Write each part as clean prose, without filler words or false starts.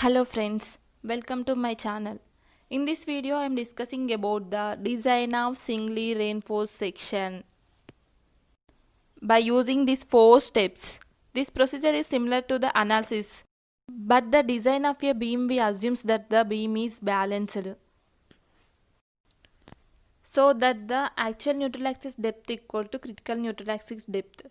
Hello friends, welcome to my channel. In this video I am discussing about the design of singly reinforced section. By using these 4 steps, this procedure is similar to the analysis, but the design of a beam we assumes that the beam is balanced, so that the actual neutral axis depth equal to critical neutral axis depth.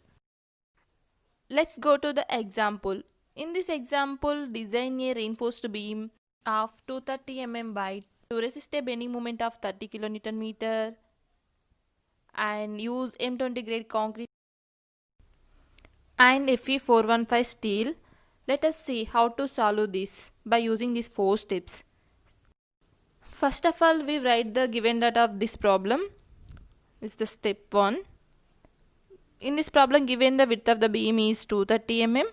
Let's go to the example. In this example, design a reinforced beam of 230 mm by to resist a bending moment of 30 kN meter and use M20 grade concrete and Fe415 steel. Let us see how to solve this by using these 4 steps. First of all, we write the given data of this problem. This is the step 1. In this problem, given the width of the beam is 230 mm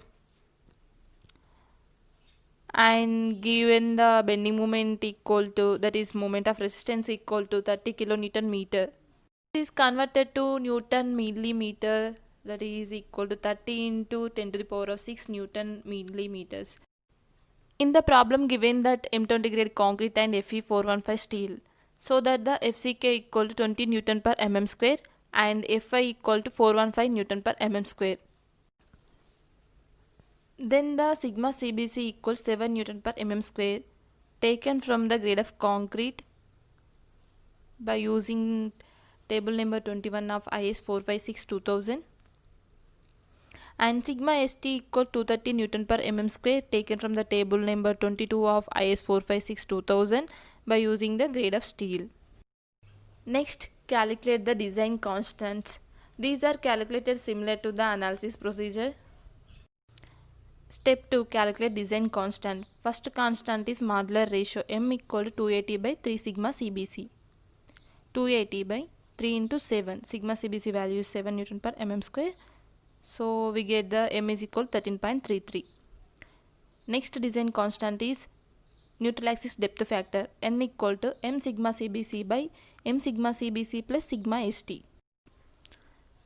and given the bending moment equal to, that is moment of resistance equal to 30 kilonewton meter. This is converted to Newton millimeter, that is equal to 30 into 10 to the power of 6 Newton millimeters. In the problem given that M20 grade concrete and Fe415 steel, so that the FCK equal to 20 Newton per mm square and Fi equal to 415 Newton per mm square. Then the sigma CBC equals 7 Newton per mm square taken from the grade of concrete by using table number 21 of IS 456 2000, and sigma ST equal to 230 Newton per mm square taken from the table number 22 of IS 456 2000 by using the grade of steel. Next, calculate the design constants. These are calculated similar to the analysis procedure. Step 2. Calculate design constant. First constant is modular ratio M equal to 280 by 3 sigma CBC. 280 by 3 into 7. Sigma CBC value is 7 Newton per mm square. So we get the M is equal to 13.33. Next design constant is neutral axis depth factor. N equal to M sigma CBC by M sigma CBC plus sigma ST.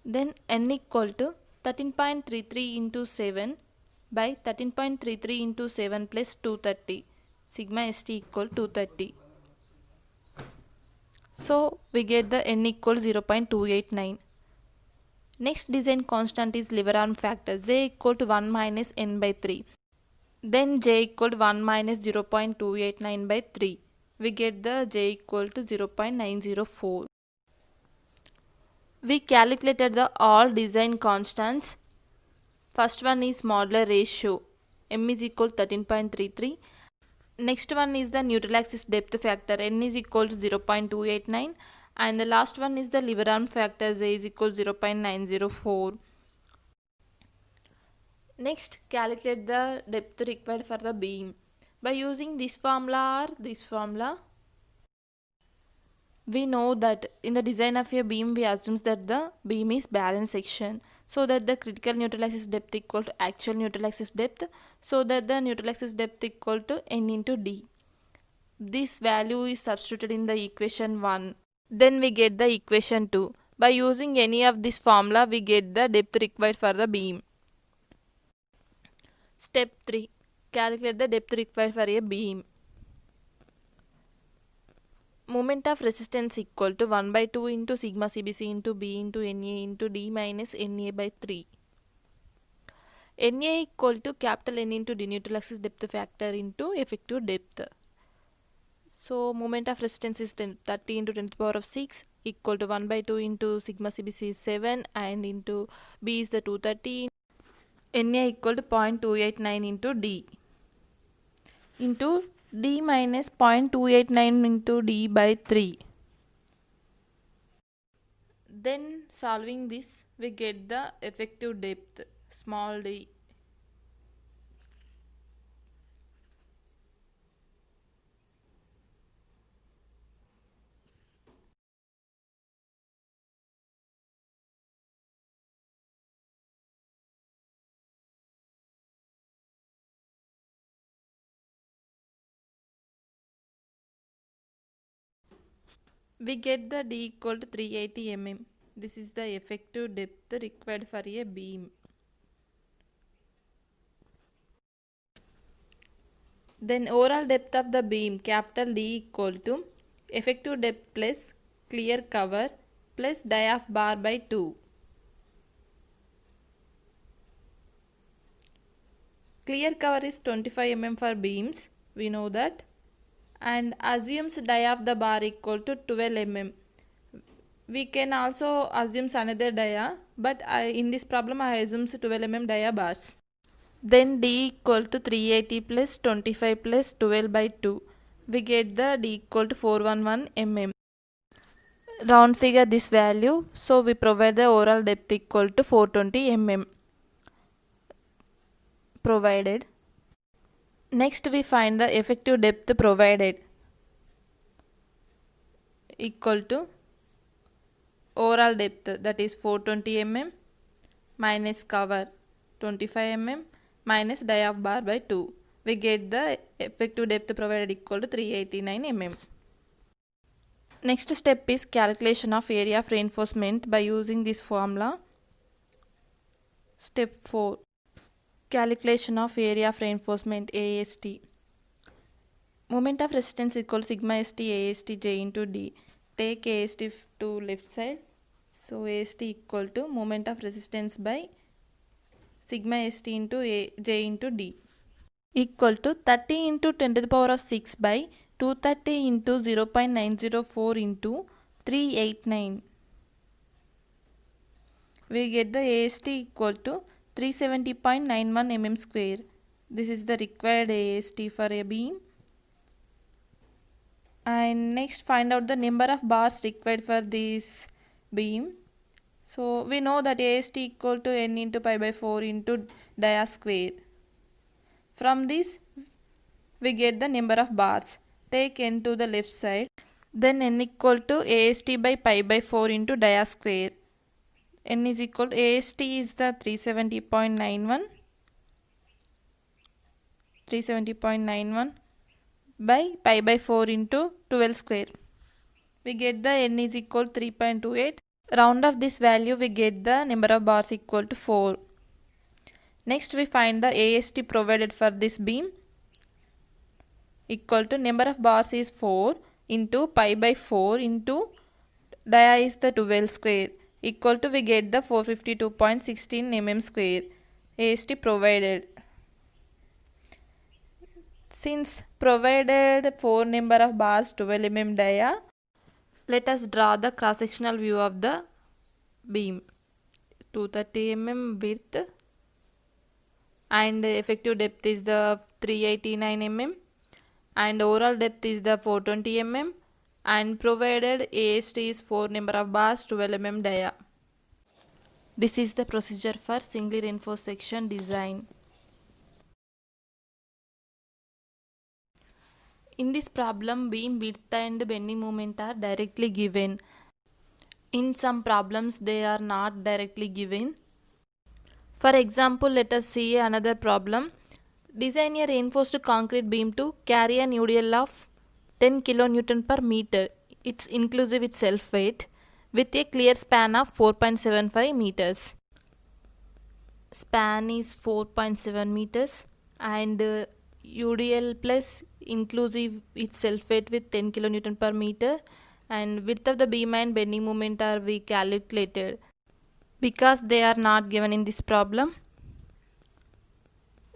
Then N equal to 13.33 into 7 by 13.33 into 7 plus 230. Sigma ST equal to 230. So we get the N equal 0.289. Next design constant is lever arm factor. J equal to 1 minus N by 3. Then J equal to 1 minus 0.289 by 3. We get the J equal to 0.904. We calculated the all design constants. First one is modular ratio. M is equal to 13.33. Next one is the neutral axis depth factor. N is equal to 0.289. And the last one is the lever arm factor. J is equal to 0.904. Next, calculate the depth required for the beam. By using this formula or this formula, we know that in the design of a beam, we assume that the beam is balanced section, so that the critical neutral axis depth equal to actual neutral axis depth, so that the neutral axis depth equal to N into D. This value is substituted in the equation 1. Then we get the equation 2. By using any of this formula, we get the depth required for the beam. Step 3. Calculate the depth required for a beam. Moment of resistance equal to 1 by 2 into sigma CBC into B into NA into D minus NA by 3. NA equal to capital N into D neutral axis depth factor into effective depth. So moment of resistance is 30 into 10 to the power of 6 equal to 1 by 2 into sigma CBC is 7 and into B is the 230. NA equal to 0.289 into D into D minus 0.289 into D by 3. Then solving this, we get the effective depth, small d. We get the D equal to 380 mm. This is the effective depth required for a beam. Then overall depth of the beam capital D equal to effective depth plus clear cover plus die of bar by 2. Clear cover is 25 mm for beams, we know that, and assumes die of the bar equal to 12 mm. We can also assume another dia, but in this problem I assume 12 mm dia bars. Then D equal to 380 plus 25 plus 12 by 2. We get the D equal to 411 mm. Round figure this value, so we provide the overall depth equal to 420 mm provided. Next we find the effective depth provided equal to overall depth, that is 420 mm minus cover 25 mm minus die of bar by 2. We get the effective depth provided equal to 389 mm. Next step is calculation of area of reinforcement by using this formula. Step 4. Calculation of area of reinforcement AST. Moment of resistance equal to sigma ST AST J into D. Take AST to left side. So AST equal to moment of resistance by sigma ST into J into D equal to 30 into 10 to the power of 6 by 230 into 0.904 into 389. We get the AST equal to 370.91 mm square. This is the required AST for a beam. And next find out the number of bars required for this beam. So we know that AST equal to n into pi by 4 into dia square. From this we get the number of bars. Take n to the left side. Then n equal to AST by pi by 4 into dia square. N is equal to AST is the 370.91 by pi by 4 into 12 square. We get the n is equal to 3.28. Round off this value, we get the number of bars equal to 4. Next we find the AST provided for this beam equal to number of bars is 4 into pi by 4 into dia is the 12 square equal to we get the 452.16 mm square AST provided. Since provided 4 number of bars 12 mm dia, let us draw the cross sectional view of the beam. 230 mm width and effective depth is the 389 mm and overall depth is the 420 mm and provided AST is 4 number of bars 12 mm dia. This is the procedure for singly reinforced section design. In this problem, beam width and bending moment are directly given. In some problems, they are not directly given. For example, let us see another problem. Design a reinforced concrete beam to carry an UDL of 10 kN per meter. It's inclusive with self weight with a clear span of 4.75 meters. Span is 4.7 meters and UDL plus inclusive with self weight with 10 kN per meter and width of the beam and bending moment are we calculated. Because they are not given in this problem.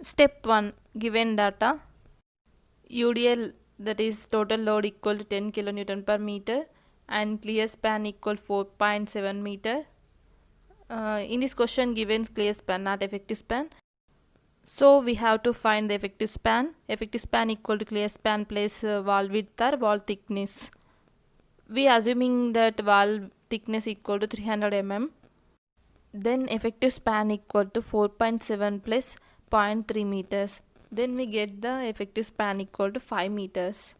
Step 1. Given data. UDL, that is total load equal to 10 kN per meter and clear span equal 4.7 meter. In this question given clear span, not effective span. So we have to find the effective span. Effective span equal to clear span plus wall width or wall thickness. We assuming that wall thickness equal to 300 mm. Then effective span equal to 4.7 plus 0.3 meters. Then we get the effective span equal to 5 meters.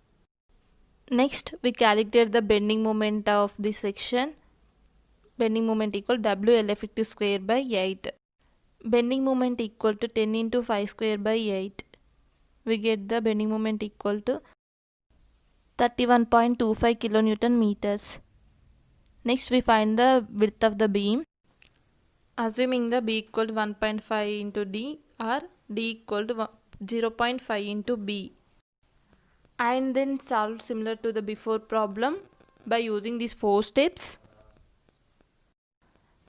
Next we calculate the bending moment of this section. Bending moment equal WL effective square by 8. Bending moment equal to 10 into 5 square by 8. We get the bending moment equal to 31.25 kilonewton meters. Next we find the width of the beam. Assuming the B equal to 1.5 into D or D equal to 0.5 into B. and then solve similar to the before problem by using these 4 steps.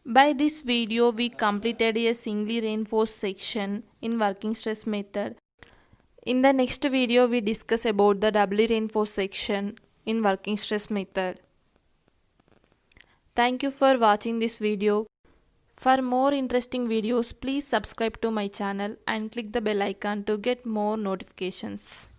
By this video, we completed a singly reinforced section in working stress method. In the next video, we discuss about the doubly reinforced section in working stress method. Thank you for watching this video. For more interesting videos, please subscribe to my channel and click the bell icon to get more notifications.